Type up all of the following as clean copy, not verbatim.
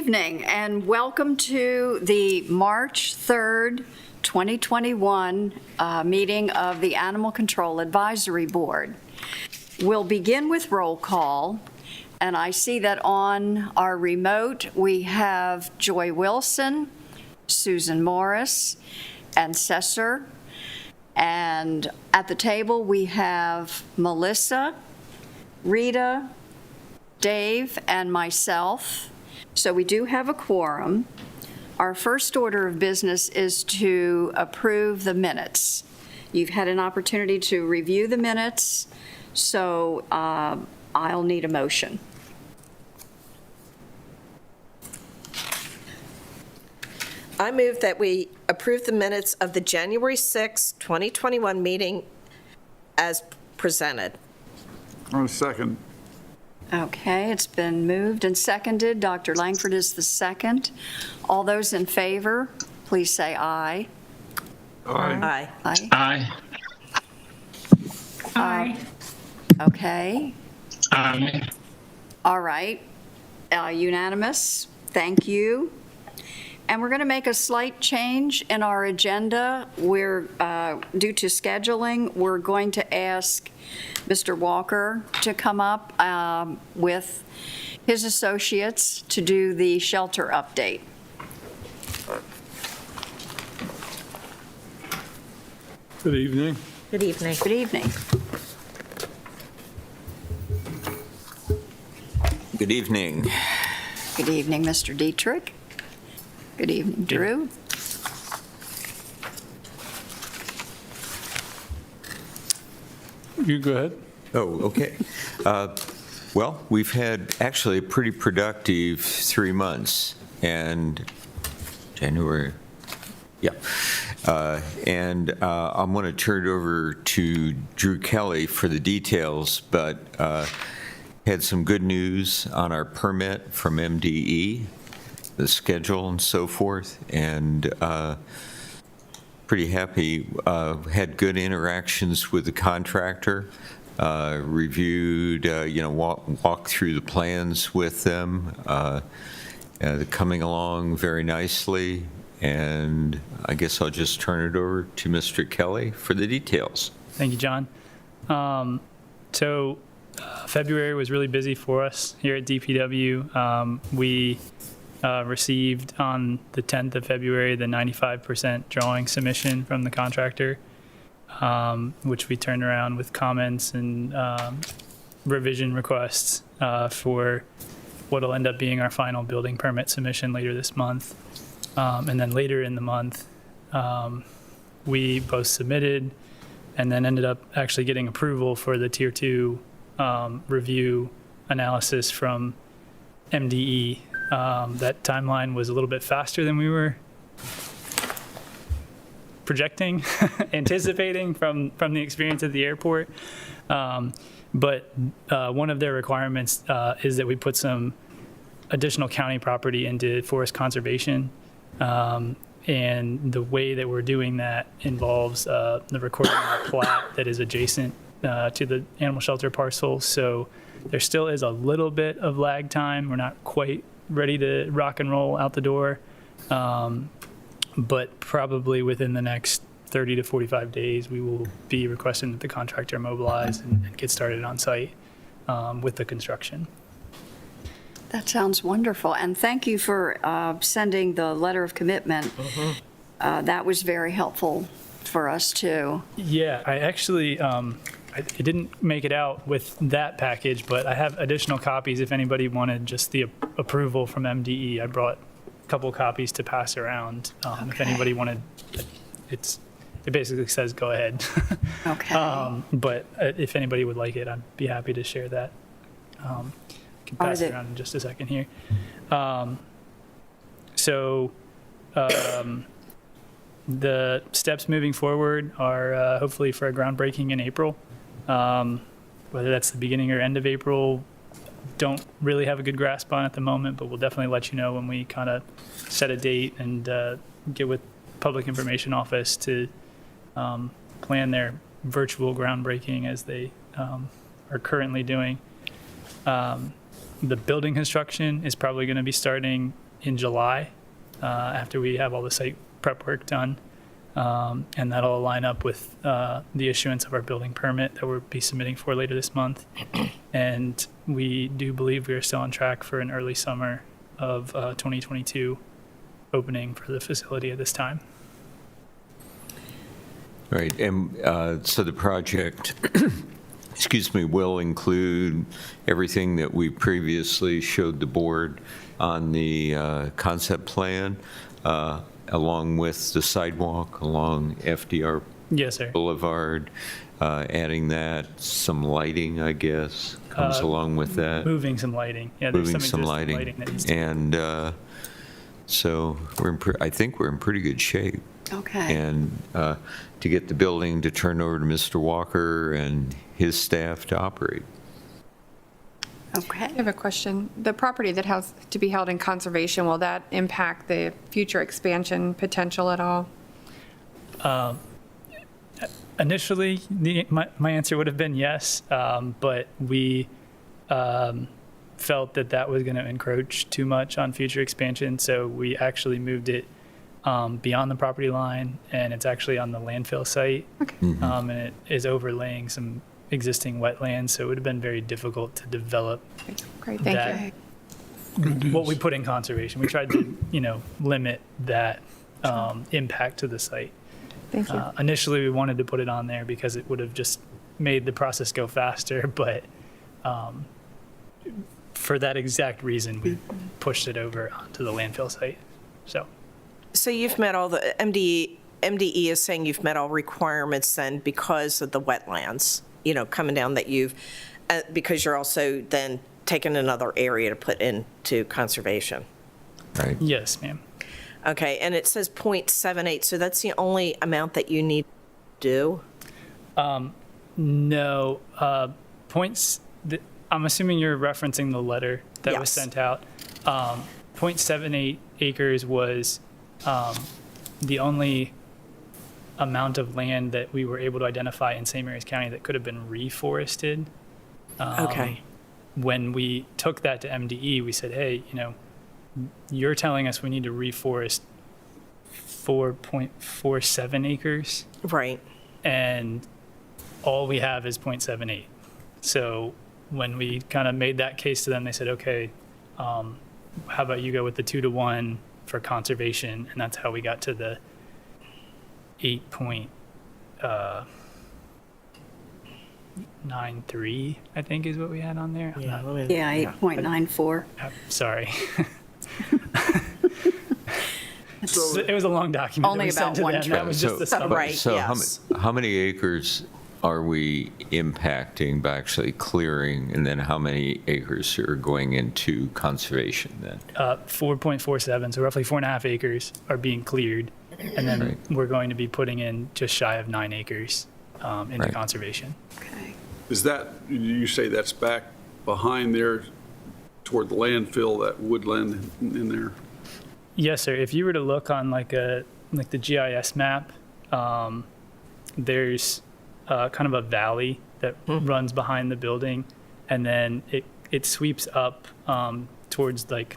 evening and welcome to the March 3rd, 2021 meeting of the Animal Control Advisory Board. We'll begin with roll call, and I see that on our remote we have Joy Wilson, Susan Morris, and Cesar. And at the table we have Melissa, Rita, Dave, and myself. So we do have a quorum. Our first order of business is to approve the minutes. You've had an opportunity to review the minutes, so I'll need a motion. I move that we approve the minutes of the January 6, 2021 meeting as presented. I'll second. Okay, it's been moved and seconded. Dr. Langford is the second. All those in favor, please say aye. Aye. Aye. Aye. Aye. Okay, Aye. all right. Unanimous, thank you. And we're going to make a slight change in our agenda. We're, due to scheduling, we're going to ask Mr. Walker to come up with his associates to do the shelter update. Good evening. Good evening. Good evening. Good evening. Good evening, Mr. Dietrich. Good evening, Drew. You go ahead. Oh, okay. Well, we've had actually a pretty productive 3 months, and January, yeah. And I'm going to turn it over to Drew Kelly for the details, but had some good news on our permit from MDE, the schedule and so forth, and pretty happy. Had good interactions with the contractor, reviewed, walked through the plans with them. They're coming along very nicely, and I guess I'll just turn it over to Mr. Kelly for the details. Thank you, John. February was really busy for us here at DPW. We received on the 10th of February the 95% drawing submission from the contractor, which we turned around with comments and revision requests for what will end up being our final building permit submission later this month. And then later in the month, we both submitted and then ended up actually getting approval for the Tier 2 review analysis from MDE. That timeline was a little bit faster than we were projecting, anticipating from the experience at the airport. But one of their requirements is that we put some additional county property into forest conservation. And the way that we're doing that involves the recording of a plat that is adjacent to the animal shelter parcel. So there still is a little bit of lag time. We're not quite ready to rock and roll out the door, but probably within the next 30 to 45 days, we will be requesting that the contractor mobilize and get started on site with the construction. That sounds wonderful, and thank you for sending the letter of commitment. That was very helpful for us, too. Yeah, I actually, it didn't make it out with that package, but I have additional copies if anybody wanted just the approval from MDE. I brought a couple copies to pass around. If anybody wanted, it basically says go ahead. Okay. But if anybody would like it, I'd be happy to share that. I can pass it around in just a second here. The steps moving forward are hopefully for a groundbreaking in April. Whether that's the beginning or end of April, don't really have a good grasp on at the moment, but we'll definitely let you know when we kind of set a date and get with Public Information Office to plan their virtual groundbreaking as they are currently doing. The building construction is probably going to be starting in July, after we have all the site prep work done. And that'll line up with the issuance of our building permit that we'll be submitting for later this month. And we do believe we are still on track for an early summer of 2022 opening for the facility at this time. Right, and so the project, excuse me, will include everything that we previously showed the board on the concept plan, along with the sidewalk along FDR Yes, sir. Boulevard, adding that, some lighting, I guess, comes along with that. Moving some lighting. Yeah, there's Moving some some existing lighting. that needs to And so I think we're in pretty good shape. Okay. And to get the building to turn over to Mr. Walker and his staff to operate. Okay. I have a question. The property that has to be held in conservation, will that impact the future expansion potential at all? Initially, my answer would have been yes, but we felt that that was going to encroach too much on future expansion, so we actually moved it beyond the property line, and it's actually on the landfill site, and it is overlaying some existing wetlands, so it would have been very difficult to develop Great, thank that. you. What we put in conservation. We tried to, limit that impact to the site. Thank you. Initially, we wanted to put it on there because it would have just made the process go faster, but for that exact reason, we pushed it over onto the landfill site. So you've met all the, MDE is saying you've met all requirements then because of the wetlands, coming down that because you're also then taking another area to put into conservation. Right. Yes, ma'am. Okay, and it says .78, so that's the only amount that you need to do? No, points, I'm assuming you're referencing the letter that was Yes. sent out. 0.78 acres was the only amount of land that we were able to identify in St. Mary's County that could have been reforested. Okay, When we took that to MDE, we said, hey, you're telling us we need to reforest 4.47 acres, right. and all we have is 0.78. So when we kind of made that case to them, they said, okay, how about you go with the 2-to-1 for conservation? And that's how we got to the 8.93, I think is what we had on there. I'm not- Yeah, 8.94. Sorry. So- It was a long document. Only that we sent about to one them. That was just the summary. Right, So yes. how many acres are we impacting by actually clearing, and then how many acres are going into conservation then? 4.47, so roughly 4.5 acres are being cleared. And then Right. we're going to be putting in just shy of 9 acres into Right. conservation. Okay. Is that, you say that's back behind there toward the landfill, that woodland in there? Yes, sir. If you were to look on like the GIS map, there's kind of a valley that runs behind the building, and then it sweeps up towards like,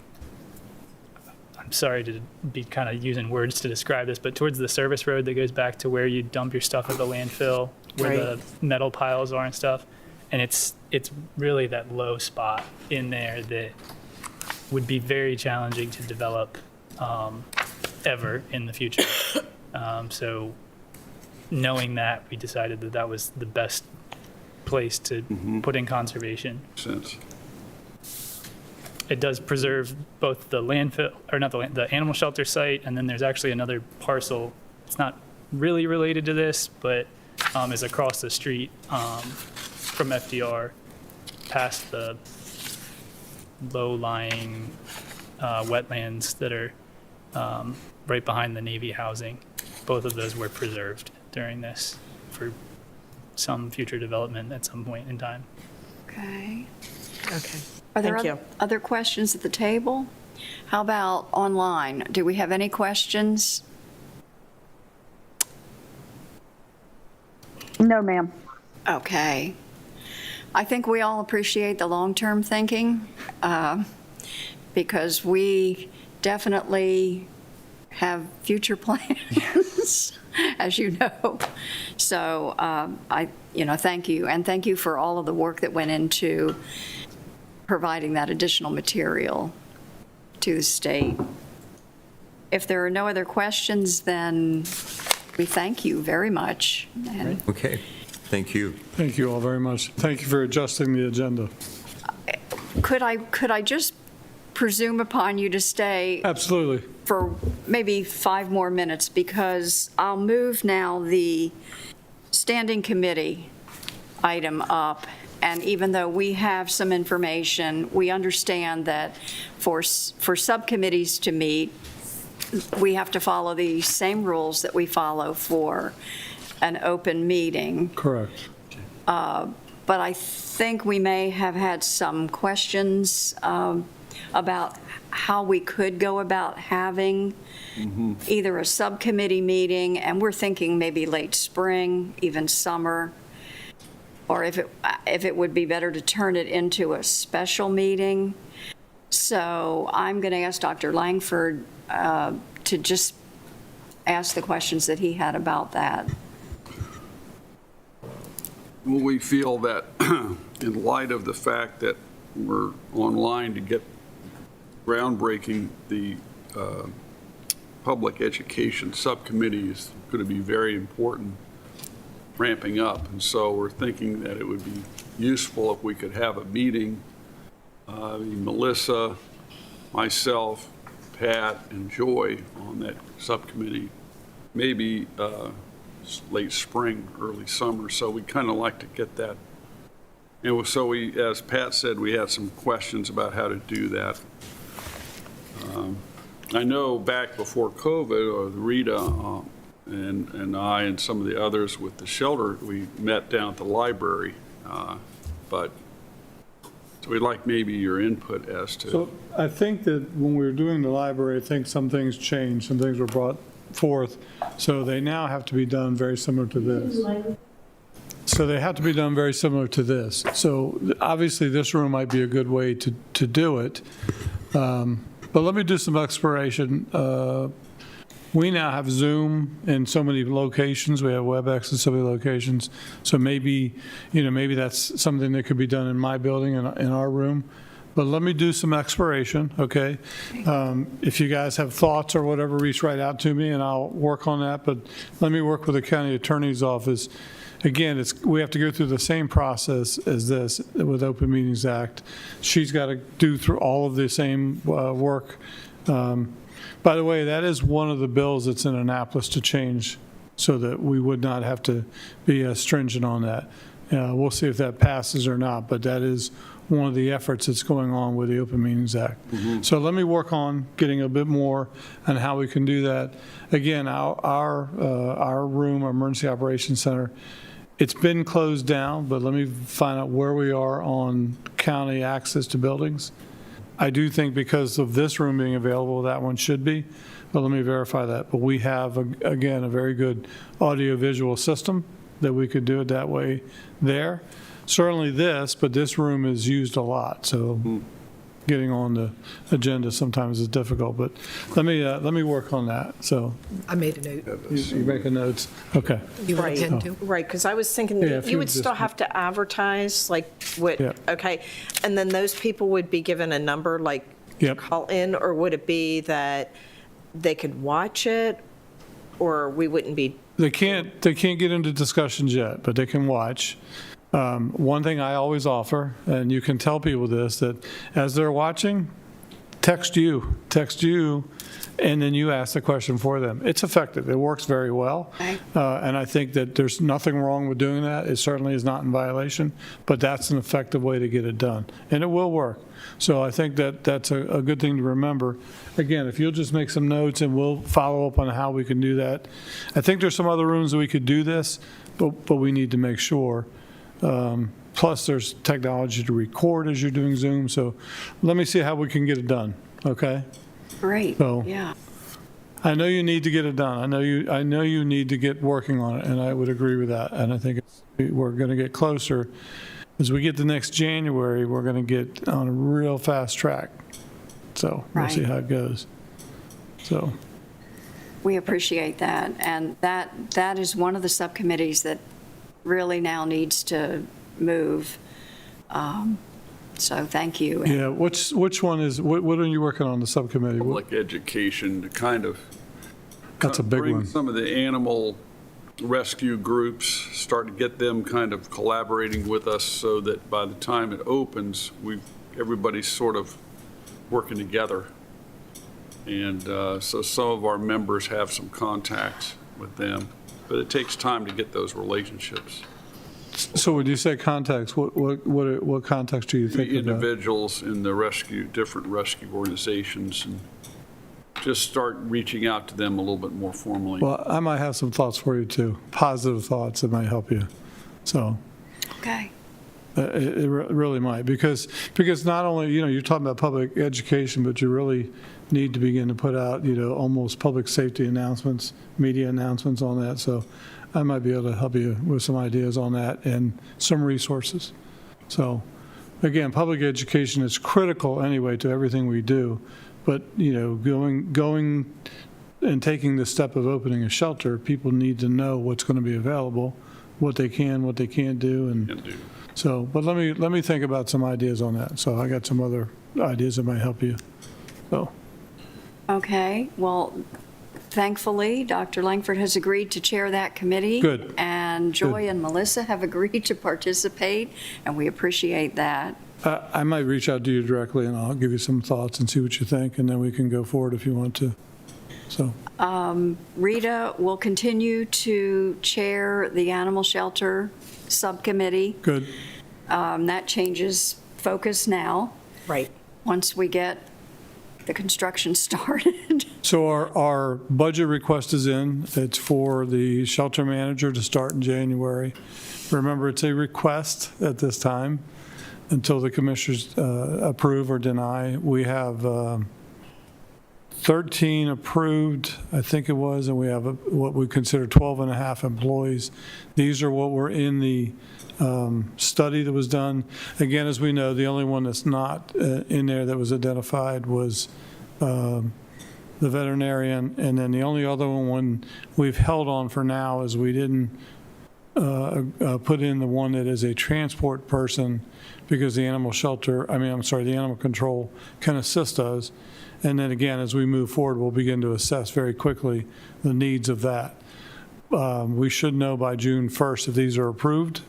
I'm sorry to be kind of using words to describe this, but towards the service road that goes back to where you dump your stuff at the landfill, where the metal piles are and stuff. And it's really that low spot in there that would be very challenging to develop ever in the future. So knowing that, we decided that that was the best place to put in conservation. Sense. It does preserve both the landfill, or not the animal shelter site, and then there's actually another parcel. It's not really related to this, but is across the street from FDR, past the low-lying wetlands that are right behind the Navy housing. Both of those were preserved during this for some future development at some point in time. Okay. Okay, Are there thank you. other questions at the table? How about online? Do we have any questions? No, ma'am. Okay. I think we all appreciate the long-term thinking because we definitely have future plans, as you know. So thank you, and thank you for all of the work that went into providing that additional material to the state. If there are no other questions, then we thank you very much. And Okay, thank you. Thank you all very much. Thank you for adjusting the agenda. could I just presume upon you to stay Absolutely. for maybe 5 more minutes, because I'll move now the standing committee item up. And even though we have some information, we understand that for subcommittees to meet, we have to follow the same rules that we follow for an open meeting. Correct. But I think we may have had some questions about how we could go about having either a subcommittee meeting, and we're thinking maybe late spring, even summer, or if it would be better to turn it into a special meeting. So I'm going to ask Dr. Langford to just ask the questions that he had about that. Well, we feel that in light of the fact that we're online to get groundbreaking, the public education subcommittee is going to be very important ramping up. And so we're thinking that it would be useful if we could have a meeting, Melissa, myself, Pat, and Joy on that subcommittee, maybe late spring, early summer. So we kind of like to get that. And so we, as Pat said, we had some questions about how to do that. I know back before COVID, or Rita and I and some of the others with the shelter, we met down at the library. So we'd like maybe your input as to. So I think that when we were doing the library, I think some things changed, some things were brought forth. So they now have to be done very similar to this. So they have to be done very similar to this. So obviously, this room might be a good way to do it. But let me do some exploration. We now have Zoom in so many locations. We have WebEx in so many locations. So maybe that's something that could be done in my building, in our room. But let me do some exploration, okay? If you guys have thoughts or whatever, reach right out to me and I'll work on that. But let me work with the county attorney's office. Again, we have to go through the same process as this with Open Meetings Act. She's got to do through all of the same work. By the way, that is one of the bills that's in Annapolis to change so that we would not have to be as stringent on that. We'll see if that passes or not, but that is one of the efforts that's going on with the Open Meetings Act. So let me work on getting a bit more on how we can do that. Again, our room, our Emergency Operations Center, it's been closed down, but let me find out where we are on county access to buildings. I do think because of this room being available, that one should be, but let me verify that. But we have, again, a very good audiovisual system that we could do it that way there. Certainly this, but this room is used a lot, so getting on the agenda sometimes is difficult, but let me work on that, so. I made a note. You making notes? Okay. You want Right. to tend to? Right, because I was thinking Yeah, that if you you would just- still have to advertise, like, what, Yeah. okay, and then those people would be given a number, like, to Yep. call in, or would it be that they could watch it, or we wouldn't be? They can't get into discussions yet, but they can watch. One thing I always offer, and you can tell people this, that as they're watching, text you, and then you ask the question for them. It's effective. It works very well. Okay. And I think that there's nothing wrong with doing that. It certainly is not in violation, but that's an effective way to get it done. And it will work. So I think that that's a good thing to remember. Again, if you'll just make some notes and we'll follow up on how we can do that. I think there's some other rooms that we could do this, but we need to make sure. Plus, there's technology to record as you're doing Zoom. So let me see how we can get it done, okay? Great, So- yeah. I know you need to get it done. I know you need to get working on it, and I would agree with that. And I think we're going to get closer. As we get to next January, we're going to get on a real fast track. So we'll see Right. how it goes. So, We appreciate that, and that is one of the subcommittees that really now needs to move. So thank you. yeah, which one is, what are you working on, the subcommittee? Public education to kind of That's a big bring one. some of the animal rescue groups, start to get them kind of collaborating with us so that by the time it opens, everybody's sort of working together. And so some of our members have some contacts with them, but it takes time to get those relationships. So when you say contacts, what context do you think about? Individuals in the different rescue organizations, and just start reaching out to them a little bit more formally. Well, I might have some thoughts for you too, positive thoughts that might help you. So Okay. it really might, because not only, you're talking about public education, but you really need to begin to put out, almost public safety announcements, media announcements on that. So I might be able to help you with some ideas on that and some resources. So again, public education is critical anyway to everything we do. But, going and taking the step of opening a shelter, people need to know what's going to be available, what they can, what they can't do. Can And do. so, but let me think about some ideas on that. So I got some other ideas that might help you. So, Okay, well, thankfully, Dr. Langford has agreed to chair that committee. Good. And Joy and Melissa have agreed to participate, and we appreciate that. I might reach out to you directly and I'll give you some thoughts and see what you think, and then we can go forward if you want to. So, Rita will continue to chair the Animal Shelter Subcommittee. good. That changes focus now, Right. once we get the construction started. So our budget request is in. It's for the shelter manager to start in January. Remember, it's a request at this time until the commissioners approve or deny. We have 13 approved, I think it was, and we have what we consider 12 and a half employees. These are what were in the study that was done. Again, as we know, the only one that's not in there that was identified was the veterinarian, and then the only other one we've held on for now is we didn't put in the one that is a transport person, because the animal the animal control can assist us. And then again, as we move forward, we'll begin to assess very quickly the needs of that. We should know by June 1st if these are approved.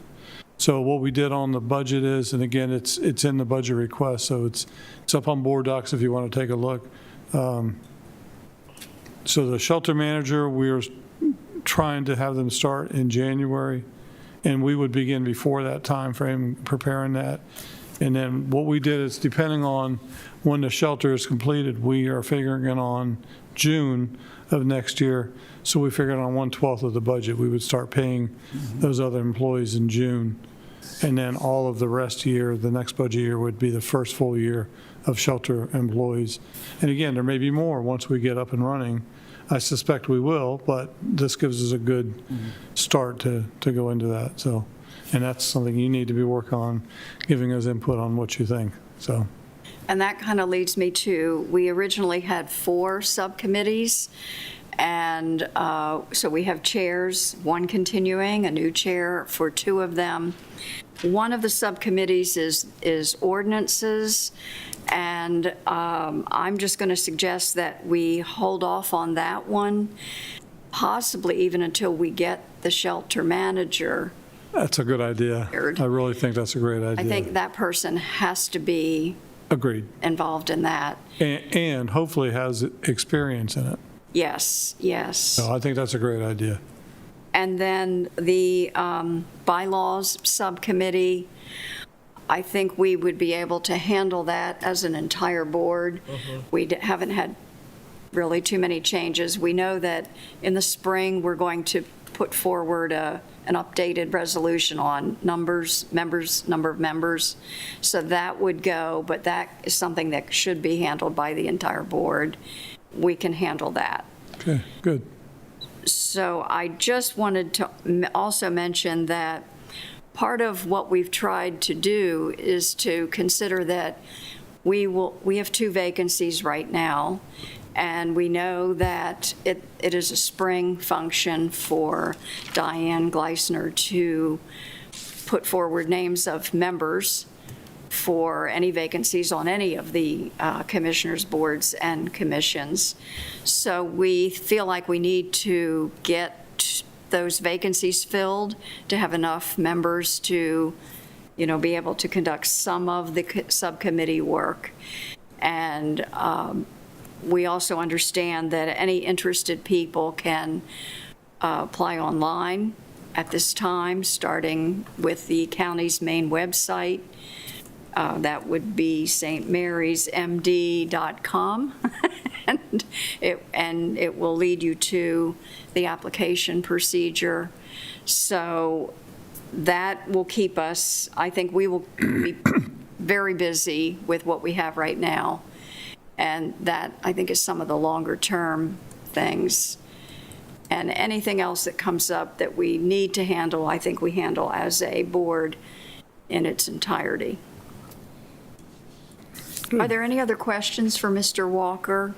So what we did on the budget is, and again, it's in the budget request, so it's up on board docs if you want to take a look. So the shelter manager, we're trying to have them start in January, and we would begin before that time frame preparing that. And then what we did is, depending on when the shelter is completed, we are figuring it on June of next year. So we figured on 1/12 of the budget, we would start paying those other employees in June. And then all of the rest year, the next budget year, would be the first full year of shelter employees. And again, there may be more once we get up and running. I suspect we will, but this gives us a good start to go into that. So, and that's something you need to be working on, giving us input on what you think. So, And that kind of leads me to, we originally had 4 subcommittees, and so we have chairs, one continuing, a new chair for 2 of them. One of the subcommittees is ordinances, and I'm just going to suggest that we hold off on that one, possibly even until we get the shelter manager. that's a good idea. I really think that's a great idea. I think that person has to be Agreed. involved in that. And hopefully has experience in it. Yes, yes. So I think that's a great idea. And then the bylaws subcommittee, I think we would be able to handle that as an entire board. We haven't had really too many changes. We know that in the spring, we're going to put forward an updated resolution on number of members. So that would go, but that is something that should be handled by the entire board. We can handle that. Okay, good. So I just wanted to also mention that part of what we've tried to do is to consider that we have 2 vacancies right now, And we know that it is a spring function for Diane Gleisner to put forward names of members for any vacancies on any of the commissioners' boards and commissions. So we feel like we need to get those vacancies filled to have enough members to, be able to conduct some of the subcommittee work. And we also understand that any interested people can apply online at this time, starting with the county's main website. That would be stmarysmd.com. and it will lead you to the application procedure. So that will keep us, I think we will be very busy with what we have right now. And that, I think, is some of the longer-term things. And anything else that comes up that we need to handle, I think we handle as a board in its entirety. Are there any other questions for Mr. Walker?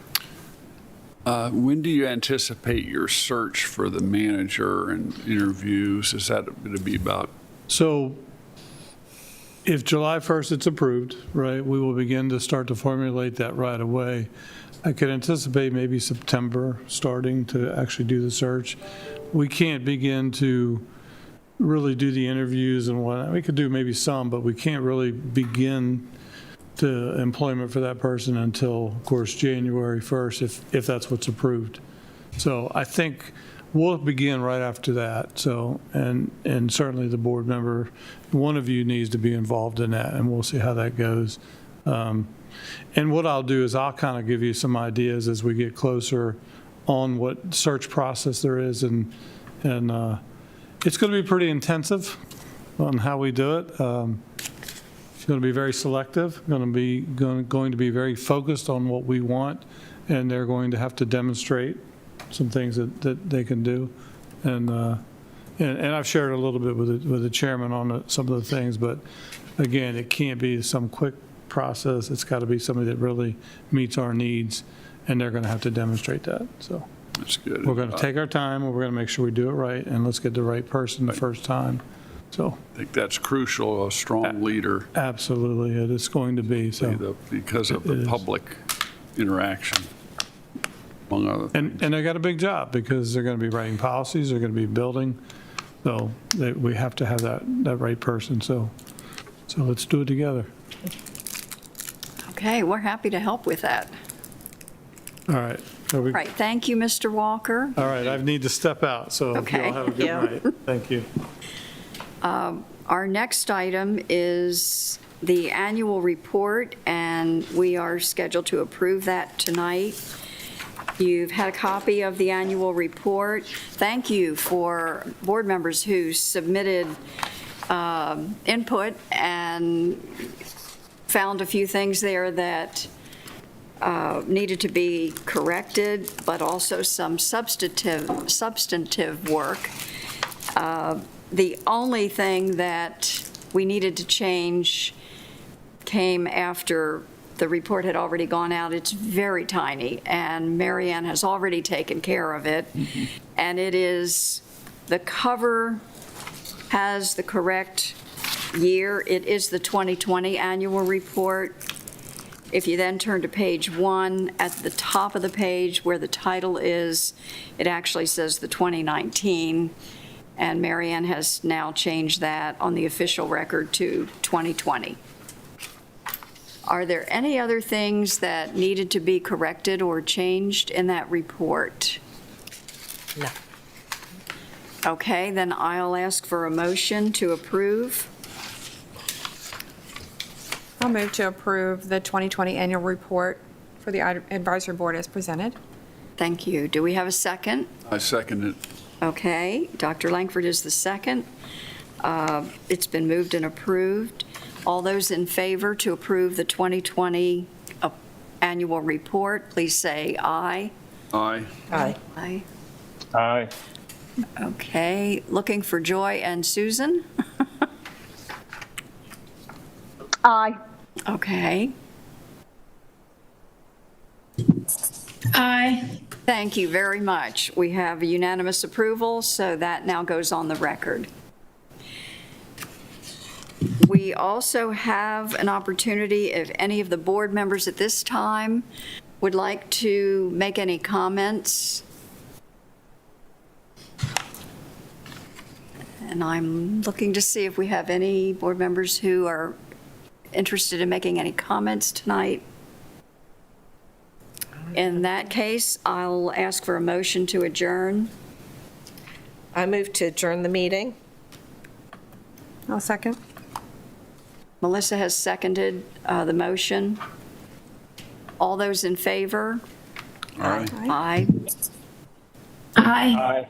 When do you anticipate your search for the manager and interviews? Is that going to be about? So if July 1st it's approved, right, we will begin to start to formulate that right away. I could anticipate maybe September starting to actually do the search. We can't begin to really do the interviews and whatnot. We could do maybe some, but we can't really begin to employment for that person until, of course, January 1st, if that's what's approved. So I think we'll begin right after that. So, and certainly the board member, one of you needs to be involved in that, and we'll see how that goes. And what I'll do is I'll kind of give you some ideas as we get closer on what search process there is, and it's going to be pretty intensive on how we do it. It's going to be very selective, going to be very focused on what we want, and they're going to have to demonstrate some things that they can do. And I've shared a little bit with the chairman on some of the things, but again, it can't be some quick process. It's got to be somebody that really meets our needs, and they're going to have to demonstrate that. So That's good. we're going to take our time, and we're going to make sure we do it right, and let's get the right person the first time. So I think that's crucial, a strong leader, absolutely, it is going to be. So. because of It the is. public interaction, among other things. And they got a big job because they're going to be writing policies, they're going to be building. So we have to have that right person. So let's do it together. Okay, we're happy to help with that. All right. So we- Right, thank you, Mr. Walker. All right, I need to step out, so you Okay. all have a good Yeah. night. Thank you. Our next item is the annual report, and we are scheduled to approve that tonight. You've had a copy of the annual report. Thank you for board members who submitted input and found a few things there that needed to be corrected, but also some substantive work. The only thing that we needed to change came after the report had already gone out. It's very tiny, and Marianne has already taken care of it. And it is, the cover has the correct year. It is the 2020 annual report. If you then turn to page 1, at the top of the page where the title is, it actually says the 2019. And Marianne has now changed that on the official record to 2020. Are there any other things that needed to be corrected or changed in that report? No. Okay, then I'll ask for a motion to approve. I'll move to approve the 2020 annual report for the advisory board as presented. Thank you. Do we have a second? I second it. Okay, Dr. Langford is the second. It's been moved and approved. All those in favor to approve the 2020 annual report, please say aye. Aye. Aye. Aye. Aye. Okay, looking for Joy and Susan? Aye. Okay. Aye. Thank you very much. We have unanimous approval, so that now goes on the record. We also have an opportunity, if any of the board members at this time would like to make any comments. And I'm looking to see if we have any board members who are interested in making any comments tonight. In that case, I'll ask for a motion to adjourn. I move to adjourn the meeting. I'll second. Melissa has seconded the motion. All those in favor? Aye. Aye. Aye. Aye.